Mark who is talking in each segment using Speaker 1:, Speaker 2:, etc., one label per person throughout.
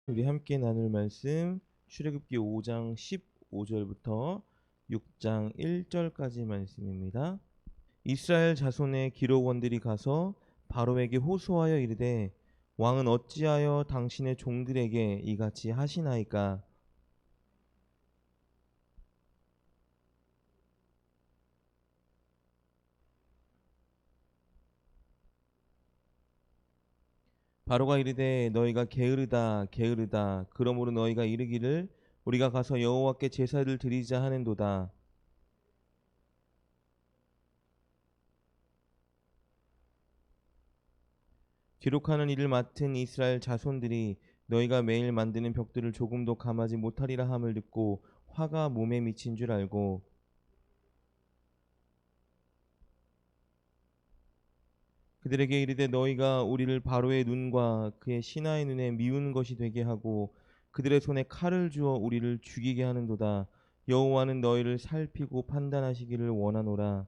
Speaker 1: 우리 함께 나눌 말씀 출애굽기 5장 15절부터 6장 1절까지 말씀입니다. 이스라엘 자손의 기록원들이 가서 바로에게 호소하여 이르되 왕은 어찌하여 당신의 종들에게 이같이 하시나이까. 바로가 이르되 너희가 게으르다 게으르다. 그러므로 너희가 이르기를 우리가 가서 여호와께 제사를 드리자 하는도다. 기록하는 일을 맡은 이스라엘 자손들이 너희가 매일 만드는 벽들을 조금도 감하지 못하리라 함을 듣고 화가 몸에 미친 줄 알고 그들에게 이르되 너희가 우리를 바로의 눈과 그의 신하의 눈에 미운 것이 되게 하고 그들의 손에 칼을 주어 우리를 죽이게 하는도다. 여호와는 너희를 살피고 판단하시기를 원하노라.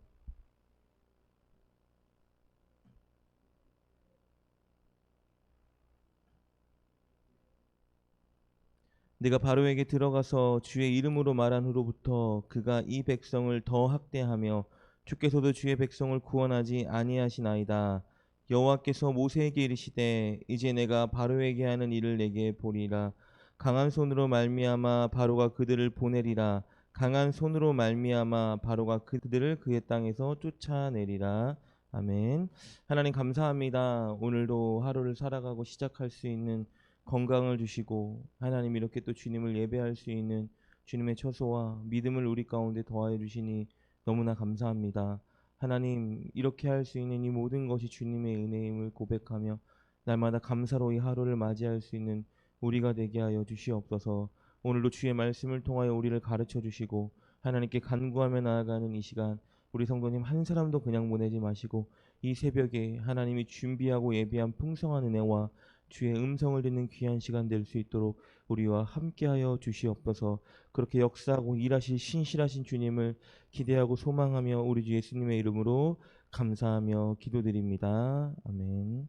Speaker 1: 내가 바로에게 들어가서 주의 이름으로 말한 후로부터 그가 이 백성을 더 학대하며 주께서도 주의 백성을 구원하지 아니하시나이다. 여호와께서 모세에게 이르시되 이제 내가 바로에게 하는 일을 내게 보리라. 강한 손으로 말미암아 바로가 그들을 보내리라. 강한 손으로 말미암아 바로가 그들을 그의 땅에서 쫓아내리라. 아멘. 하나님 감사합니다. 오늘도 하루를 살아가고 시작할 수 있는 건강을 주시고 하나님 이렇게 또 주님을 예배할 수 있는 주님의 처소와 믿음을 우리 가운데 더하여 주시니 너무나 감사합니다. 하나님 이렇게 할 수 있는 이 모든 것이 주님의 은혜임을 고백하며 날마다 감사로 이 하루를 맞이할 수 있는 우리가 되게 하여 주시옵소서. 오늘도 주의 말씀을 통하여 우리를 가르쳐 주시고 하나님께 간구하며 나아가는 이 시간 우리 성도님 한 사람도 그냥 보내지 마시고 이 새벽에 하나님이 준비하고 예비한 풍성한 은혜와 주의 음성을 듣는 귀한 시간 될 수 있도록 우리와 함께하여 주시옵소서. 그렇게 역사하고 일하실 신실하신 주님을 기대하고 소망하며 우리 주 예수님의 이름으로 감사하며 기도드립니다. 아멘.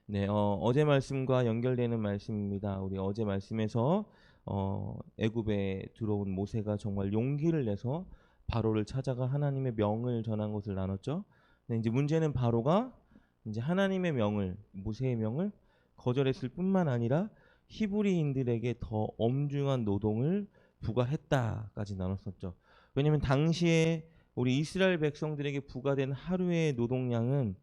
Speaker 1: 네, 어제 말씀과 연결되는 말씀입니다. 우리 어제 말씀에서 애굽에 들어온 모세가 정말 용기를 내서 바로를 찾아가 하나님의 명을 전한 것을 나눴죠. 근데 이제 문제는 바로가 이제 하나님의 명을 모세의 명을 거절했을 뿐만 아니라 히브리인들에게 더 엄중한 노동을 부과했다까지 나눴었죠. 왜냐하면 당시에 우리 이스라엘 백성들에게 부과된 하루의 노동량은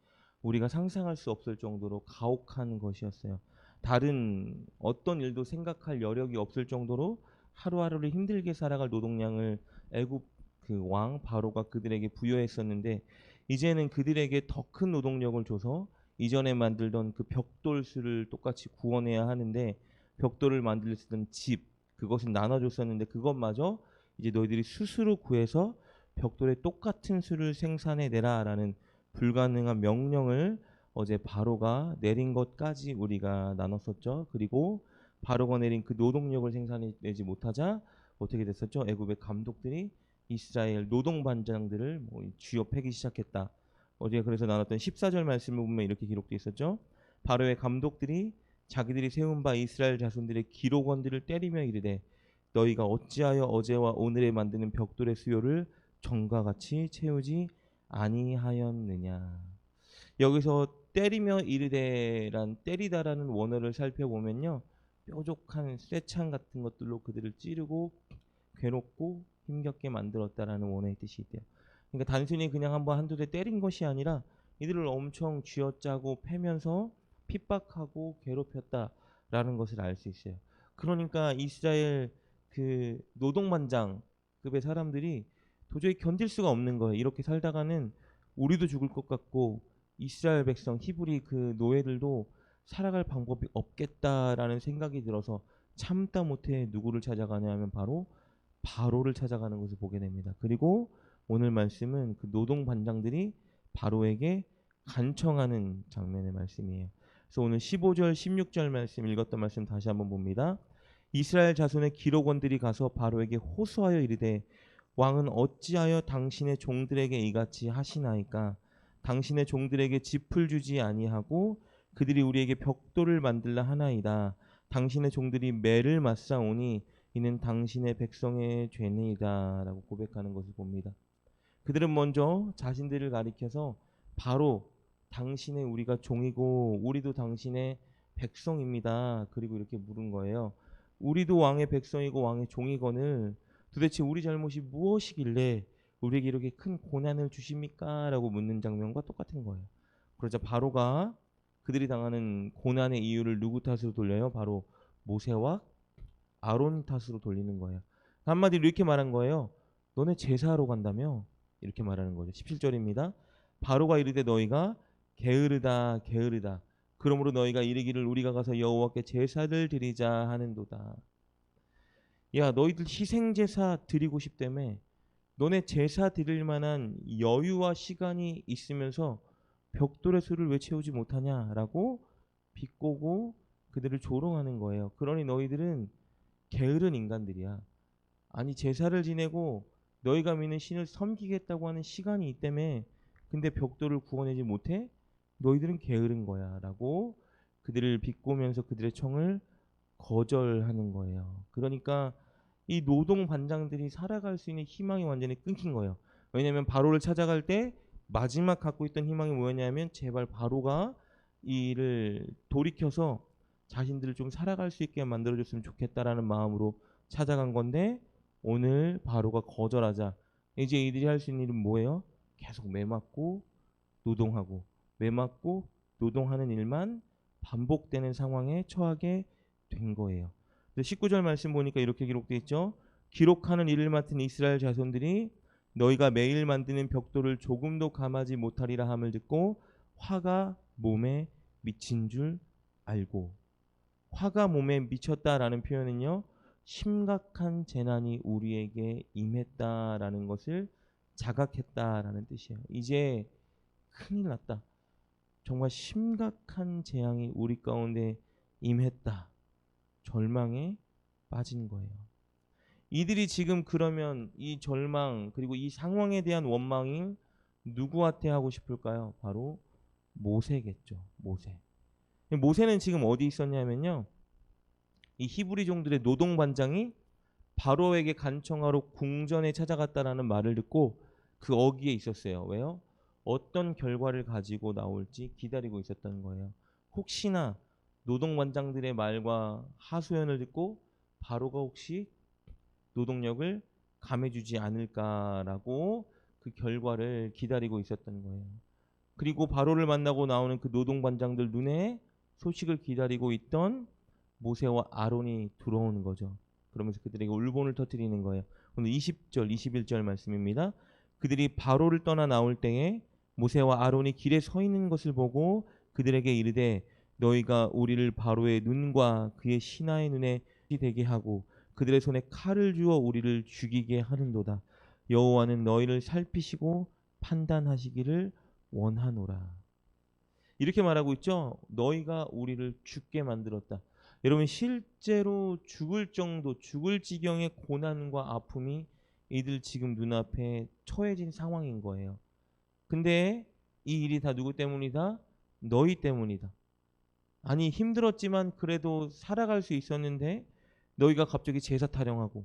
Speaker 1: 우리가 상상할 수 없을 정도로 가혹한 것이었어요. 다른 어떤 일도 생각할 여력이 없을 정도로 하루하루를 힘들게 살아갈 노동량을 애굽 그 왕 바로가 그들에게 부여했었는데 이제는 그들에게 더 큰 노동력을 줘서 이전에 만들던 그 벽돌수를 똑같이 구원해야 하는데 벽돌을 만들 때 쓰던 집 그것은 나눠줬었는데 그것마저 이제 너희들이 스스로 구해서 벽돌의 똑같은 수를 생산해 내라라는 불가능한 명령을 어제 바로가 내린 것까지 우리가 나눴었죠. 그리고 바로가 내린 그 노동력을 생산해내지 못하자 어떻게 됐었죠? 애굽의 감독들이 이스라엘 노동 반장들을 뭐 쥐어 패기 시작했다. 어제 그래서 나눴던 14절 말씀을 보면 이렇게 기록되어 있었죠. 바로의 감독들이 자기들이 세운 바 이스라엘 자손들의 기록원들을 때리며 이르되 너희가 어찌하여 어제와 오늘에 만드는 벽돌의 수요를 전과 같이 채우지 아니하였느냐. 여기서 때리며 이르되란 때리다라는 원어를 살펴보면요. 뾰족한 쇠창 같은 것들로 그들을 찌르고 괴롭고 힘겹게 만들었다라는 원어의 뜻이 있대요. 그러니까 단순히 그냥 한번 한두 대 때린 것이 아니라 이들을 엄청 쥐어짜고 패면서 핍박하고 괴롭혔다라는 것을 알 수 있어요. 그러니까 이스라엘 그 노동반장급의 사람들이 도저히 견딜 수가 없는 거예요. 이렇게 살다가는 우리도 죽을 것 같고 이스라엘 백성 히브리 그 노예들도 살아갈 방법이 없겠다라는 생각이 들어서 참다 못해 누구를 찾아가냐 하면 바로 바로를 찾아가는 것을 보게 됩니다. 그리고 오늘 말씀은 그 노동 반장들이 바로에게 간청하는 장면의 말씀이에요. 그래서 오늘 15절, 16절 말씀 읽었던 말씀 다시 한번 봅니다. 이스라엘 자손의 기록원들이 가서 바로에게 호소하여 이르되 왕은 어찌하여 당신의 종들에게 이같이 하시나이까? 당신의 종들에게 짚을 주지 아니하고 그들이 우리에게 벽돌을 만들라 하나이다. 당신의 종들이 매를 맞사오니 이는 당신의 백성의 죄니이다 라고 고백하는 것을 봅니다. 그들은 먼저 자신들을 가리켜서 바로 당신의 우리가 종이고 우리도 당신의 백성입니다. 그리고 이렇게 물은 거예요. 우리도 왕의 백성이고 왕의 종이거늘 도대체 우리 잘못이 무엇이길래 우리에게 이렇게 큰 고난을 주십니까? 라고 묻는 장면과 똑같은 거예요. 그러자 바로가 그들이 당하는 고난의 이유를 누구 탓으로 돌려요? 바로 모세와 아론 탓으로 돌리는 거예요. 한마디로 이렇게 말한 거예요. 너네 제사하러 간다며? 이렇게 말하는 거죠. 17절입니다. 바로가 이르되 너희가 게으르다 게으르다. 그러므로 너희가 이르기를 우리가 가서 여호와께 제사를 드리자 하는도다. 야 너희들 희생제사 드리고 싶다며. 너네 제사 드릴 만한 여유와 시간이 있으면서 벽돌의 수를 왜 채우지 못하냐라고 비꼬고 그들을 조롱하는 거예요. 그러니 너희들은 게으른 인간들이야. 아니 제사를 지내고 너희가 믿는 신을 섬기겠다고 하는 시간이 있다며 근데 벽돌을 구워내지 못해? 너희들은 게으른 거야 라고 그들을 비꼬면서 그들의 청을 거절하는 거예요. 그러니까 이 노동 반장들이 살아갈 수 있는 희망이 완전히 끊긴 거예요. 왜냐하면 바로를 찾아갈 때 마지막 갖고 있던 희망이 뭐였냐면 제발 바로가 이 일을 돌이켜서 자신들을 좀 살아갈 수 있게 만들어줬으면 좋겠다라는 마음으로 찾아간 건데 오늘 바로가 거절하자 이제 이들이 할 수 있는 일은 뭐예요? 계속 매맞고 노동하고 매맞고 노동하는 일만 반복되는 상황에 처하게 된 거예요. 19절 말씀 보니까 이렇게 기록되어 있죠. 기록하는 일을 맡은 이스라엘 자손들이 너희가 매일 만드는 벽돌을 조금도 감하지 못하리라 함을 듣고 화가 몸에 미친 줄 알고. 화가 몸에 미쳤다라는 표현은요. 심각한 재난이 우리에게 임했다라는 것을 자각했다라는 뜻이에요. 이제 큰일 났다. 정말 심각한 재앙이 우리 가운데 임했다. 절망에 빠진 거예요. 이들이 지금 그러면 이 절망 그리고 이 상황에 대한 원망이 누구한테 하고 싶을까요? 바로 모세겠죠. 모세. 모세는 지금 어디 있었냐면요. 이 히브리 종들의 노동반장이 바로에게 간청하러 궁전에 찾아갔다라는 말을 듣고 그 어기에 있었어요. 왜요? 어떤 결과를 가지고 나올지 기다리고 있었던 거예요. 혹시나 노동반장들의 말과 하소연을 듣고 바로가 혹시 노동력을 감해주지 않을까라고 그 결과를 기다리고 있었던 거예요. 그리고 바로를 만나고 나오는 그 노동반장들 눈에 소식을 기다리고 있던 모세와 아론이 들어오는 거죠. 그러면서 그들에게 울분을 터뜨리는 거예요. 오늘 20절, 21절 말씀입니다. 그들이 바로를 떠나 나올 때에 모세와 아론이 길에 서 있는 것을 보고 그들에게 이르되 너희가 우리를 바로의 눈과 그의 신하의 눈에 되게 하고 그들의 손에 칼을 주어 우리를 죽이게 하는도다. 여호와는 너희를 살피시고 판단하시기를 원하노라. 이렇게 말하고 있죠. 너희가 우리를 죽게 만들었다. 여러분 실제로 죽을 정도, 죽을 지경의 고난과 아픔이 이들 지금 눈앞에 처해진 상황인 거예요. 근데 이 일이 다 누구 때문이다? 너희 때문이다. 아니 힘들었지만 그래도 살아갈 수 있었는데 너희가 갑자기 제사 타령하고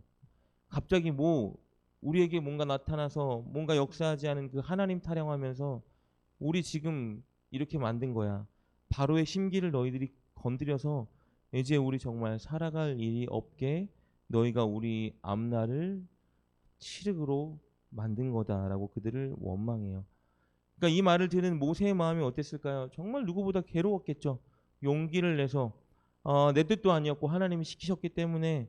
Speaker 1: 갑자기 뭐 우리에게 뭔가 나타나서 뭔가 역사하지 않은 그 하나님 타령하면서 우리 지금 이렇게 만든 거야. 바로의 심기를 너희들이 건드려서 이제 우리 정말 살아갈 일이 없게 너희가 우리 앞날을 치르기로 만든 거다라고 그들을 원망해요. 그러니까 이 말을 들은 모세의 마음이 어땠을까요? 정말 누구보다 괴로웠겠죠. 용기를 내서 내 뜻도 아니었고 하나님이 시키셨기 때문에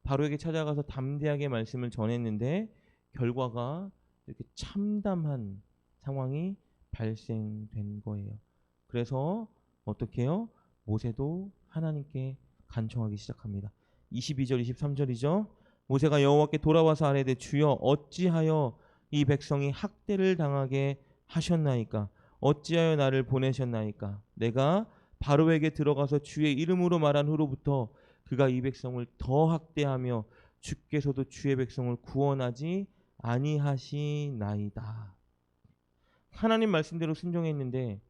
Speaker 1: 바로에게 찾아가서 담대하게 말씀을 전했는데 결과가 이렇게 참담한 상황이 발생된 거예요. 그래서 어떻게 해요? 모세도 하나님께 간청하기 시작합니다. 22절 23절이죠. 모세가 여호와께 돌아와서 아뢰되 주여 어찌하여 이 백성이 학대를 당하게 하셨나이까? 어찌하여 나를 보내셨나이까? 내가 바로에게 들어가서 주의 이름으로 말한 후로부터 그가 이 백성을 더 학대하며 주께서도 주의 백성을 구원하지 아니하시나이다. 하나님 말씀대로 순종했는데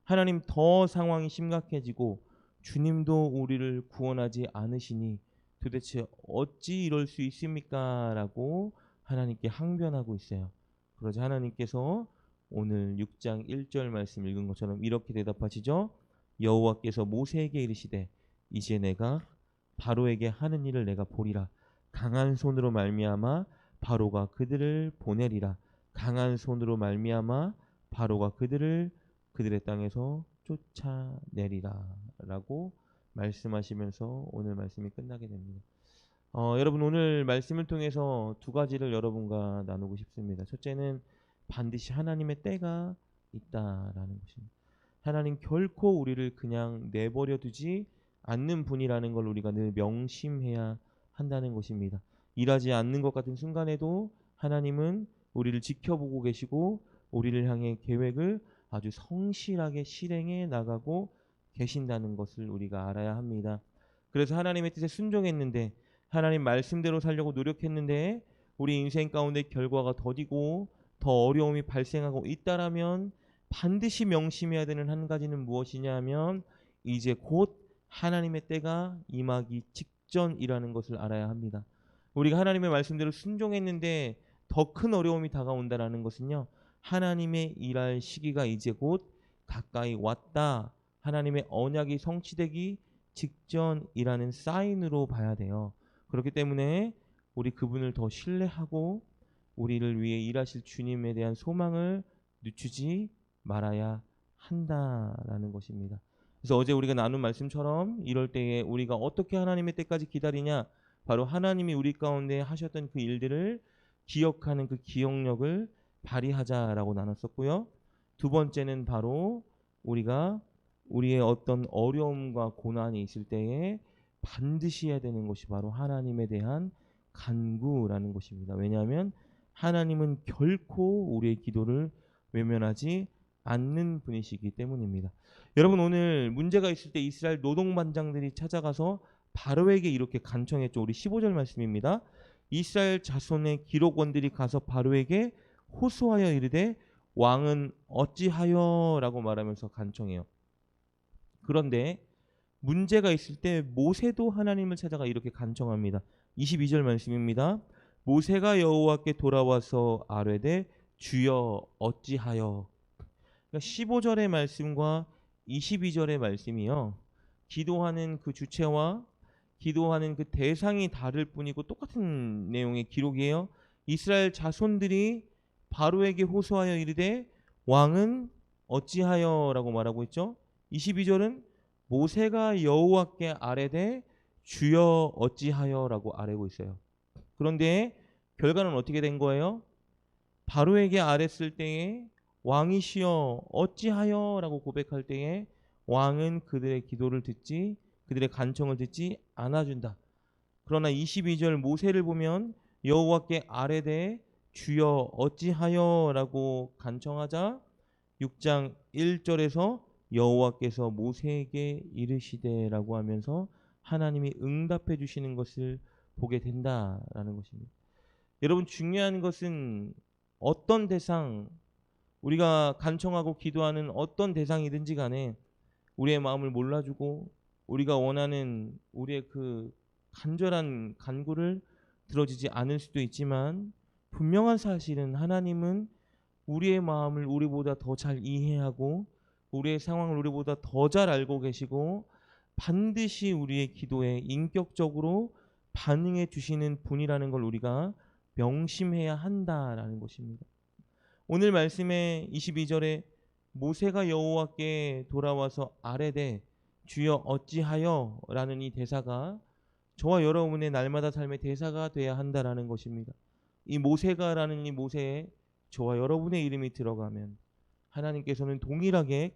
Speaker 1: 하나님 더 상황이 심각해지고 주님도 우리를 구원하지 않으시니 도대체 어찌 이럴 수 있습니까? 라고 하나님께 항변하고 있어요. 그러자 하나님께서 오늘 6장 1절 말씀 읽은 것처럼 이렇게 대답하시죠. 여호와께서 모세에게 이르시되 이제 내가 바로에게 하는 일을 내가 보리라. 강한 손으로 말미암아 바로가 그들을 보내리라. 강한 손으로 말미암아 바로가 그들의 땅에서 쫓아내리라 라고 말씀하시면서 오늘 말씀이 끝나게 됩니다. 여러분 오늘 말씀을 통해서 두 가지를 여러분과 나누고 싶습니다. 첫째는 반드시 하나님의 때가 있다라는 것입니다. 하나님 결코 우리를 그냥 내버려 두지 않는 분이라는 걸 우리가 늘 명심해야 한다는 것입니다. 일하지 않는 것 같은 순간에도 하나님은 우리를 지켜보고 계시고 우리를 향해 계획을 아주 성실하게 실행해 나가고 계신다는 것을 우리가 알아야 합니다. 그래서 하나님의 뜻에 순종했는데 하나님 말씀대로 살려고 노력했는데 우리 인생 가운데 결과가 더디고 더 어려움이 발생하고 있다라면 반드시 명심해야 되는 한 가지는 무엇이냐 하면 이제 곧 하나님의 때가 임하기 직전이라는 것을 알아야 합니다. 우리가 하나님의 말씀대로 순종했는데 더 큰 어려움이 다가온다라는 것은요. 하나님의 일할 시기가 이제 곧 가까이 왔다. 하나님의 언약이 성취되기 직전이라는 사인으로 봐야 돼요. 그렇기 때문에 우리 그분을 더 신뢰하고 우리를 위해 일하실 주님에 대한 소망을 늦추지 말아야 한다라는 것입니다. 그래서 어제 우리가 나눈 말씀처럼 이럴 때에 우리가 어떻게 하나님의 때까지 기다리냐? 바로 하나님이 우리 가운데 하셨던 그 일들을 기억하는 그 기억력을 발휘하자라고 나눴었고요. 두 번째는 바로 우리가 우리의 어떤 어려움과 고난이 있을 때에 반드시 해야 되는 것이 바로 하나님에 대한 간구라는 것입니다. 왜냐하면 하나님은 결코 우리의 기도를 외면하지 않는 분이시기 때문입니다. 여러분 오늘 문제가 있을 때 이스라엘 노동반장들이 찾아가서 바로에게 이렇게 간청했죠. 우리 15절 말씀입니다. 이스라엘 자손의 기록원들이 가서 바로에게 호소하여 이르되 왕은 어찌하여 라고 말하면서 간청해요. 그런데 문제가 있을 때 모세도 하나님을 찾아가 이렇게 간청합니다. 22절 말씀입니다. 모세가 여호와께 돌아와서 아뢰되 주여 어찌하여. 그러니까 15절의 말씀과 22절의 말씀이요. 기도하는 그 주체와 기도하는 그 대상이 다를 뿐이고 똑같은 내용의 기록이에요. 이스라엘 자손들이 바로에게 호소하여 이르되 왕은 어찌하여 라고 말하고 있죠. 22절은 모세가 여호와께 아뢰되 주여 어찌하여 라고 아뢰고 있어요. 그런데 결과는 어떻게 된 거예요? 바로에게 아뢰었을 때에 왕이시여 어찌하여 라고 고백할 때에 왕은 그들의 기도를 듣지 그들의 간청을 듣지 않아준다. 그러나 22절 모세를 보면 여호와께 아뢰되 주여 어찌하여 라고 간청하자 6장 1절에서 여호와께서 모세에게 이르시되 라고 하면서 하나님이 응답해 주시는 것을 보게 된다라는 것입니다. 여러분 중요한 것은 어떤 대상 우리가 간청하고 기도하는 어떤 대상이든지 간에 우리의 마음을 몰라주고 우리가 원하는 우리의 그 간절한 간구를 들어주지 않을 수도 있지만 분명한 사실은 하나님은 우리의 마음을 우리보다 더 잘 이해하고 우리의 상황을 우리보다 더 잘 알고 계시고 반드시 우리의 기도에 인격적으로 반응해 주시는 분이라는 걸 우리가 명심해야 한다라는 것입니다. 오늘 말씀의 22절에 모세가 여호와께 돌아와서 아뢰되 주여 어찌하여 라는 이 대사가 저와 여러분의 날마다 삶의 대사가 돼야 한다라는 것입니다. 이 모세가라는 이 모세에 저와 여러분의 이름이 들어가면 하나님께서는 동일하게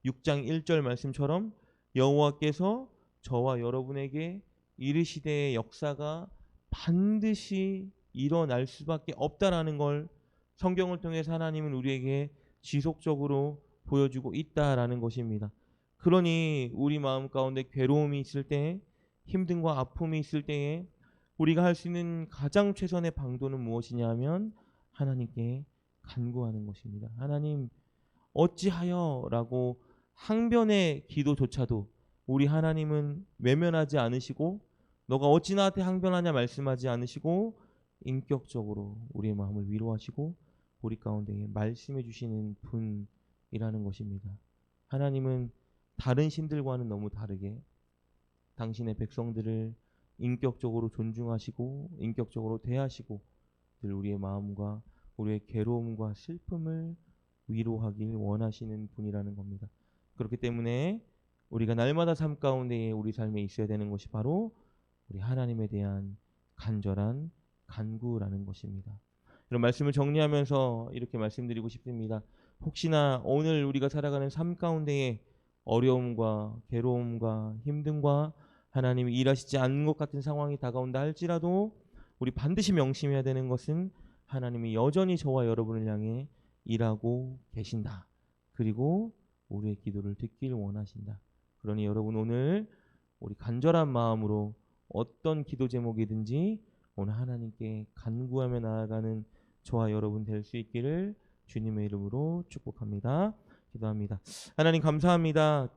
Speaker 1: 6장 1절 말씀처럼 여호와께서 저와 여러분에게 이르시되의 역사가 반드시 일어날 수밖에 없다라는 걸 성경을 통해서 하나님은 우리에게 지속적으로 보여주고 있다라는 것입니다. 그러니 우리 마음 가운데 괴로움이 있을 때 힘듦과 아픔이 있을 때에 우리가 할 수 있는 가장 최선의 방도는 무엇이냐 하면 하나님께 간구하는 것입니다. 하나님 어찌하여 라고 항변의 기도조차도 우리 하나님은 외면하지 않으시고 너가 어찌 나한테 항변하냐 말씀하지 않으시고 인격적으로 우리의 마음을 위로하시고 우리 가운데 말씀해 주시는 분이라는 것입니다. 하나님은 다른 신들과는 너무 다르게 당신의 백성들을 인격적으로 존중하시고 인격적으로 대하시고 늘 우리의 마음과 우리의 괴로움과 슬픔을 위로하길 원하시는 분이라는 겁니다. 그렇기 때문에 우리가 날마다 삶 가운데에 우리 삶에 있어야 되는 것이 바로 우리 하나님에 대한 간절한 간구라는 것입니다. 이런 말씀을 정리하면서 이렇게 말씀드리고 싶습니다. 혹시나 오늘 우리가 살아가는 삶 가운데에 어려움과 괴로움과 힘듦과 하나님이 일하시지 않는 것 같은 상황이 다가온다 할지라도 우리 반드시 명심해야 되는 것은 하나님이 여전히 저와 여러분을 향해 일하고 계신다. 그리고 우리의 기도를 듣길 원하신다. 그러니 여러분 오늘 우리 간절한 마음으로 어떤 기도 제목이든지 오늘 하나님께 간구하며 나아가는 저와 여러분 될 수 있기를 주님의 이름으로 축복합니다. 기도합니다. 하나님 감사합니다.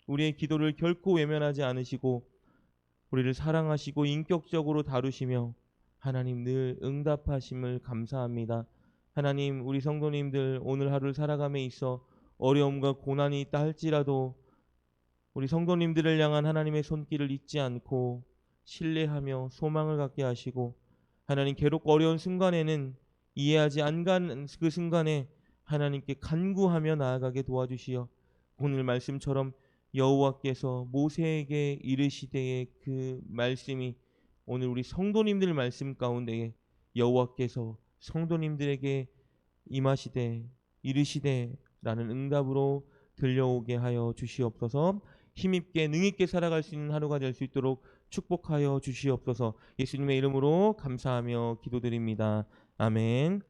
Speaker 1: 우리의 기도를 결코 외면하지 않으시고 우리를 사랑하시고 인격적으로 다루시며 하나님 늘 응답하심을 감사합니다. 하나님 우리 성도님들 오늘 하루를 살아감에 있어 어려움과 고난이 있다 할지라도 우리 성도님들을 향한 하나님의 손길을 잊지 않고 신뢰하며 소망을 갖게 하시고 하나님 괴롭고 어려운 순간에는 이해하지 않는 그 순간에 하나님께 간구하며 나아가게 도와주시어 오늘 말씀처럼 여호와께서 모세에게 이르시되의 그 말씀이 오늘 우리 성도님들 말씀 가운데에 여호와께서 성도님들에게 임하시되 이르시되라는 응답으로 들려오게 하여 주시옵소서. 힘있게 능있게 살아갈 수 있는 하루가 될 수 있도록 축복하여 주시옵소서. 예수님의 이름으로 감사하며 기도드립니다. 아멘.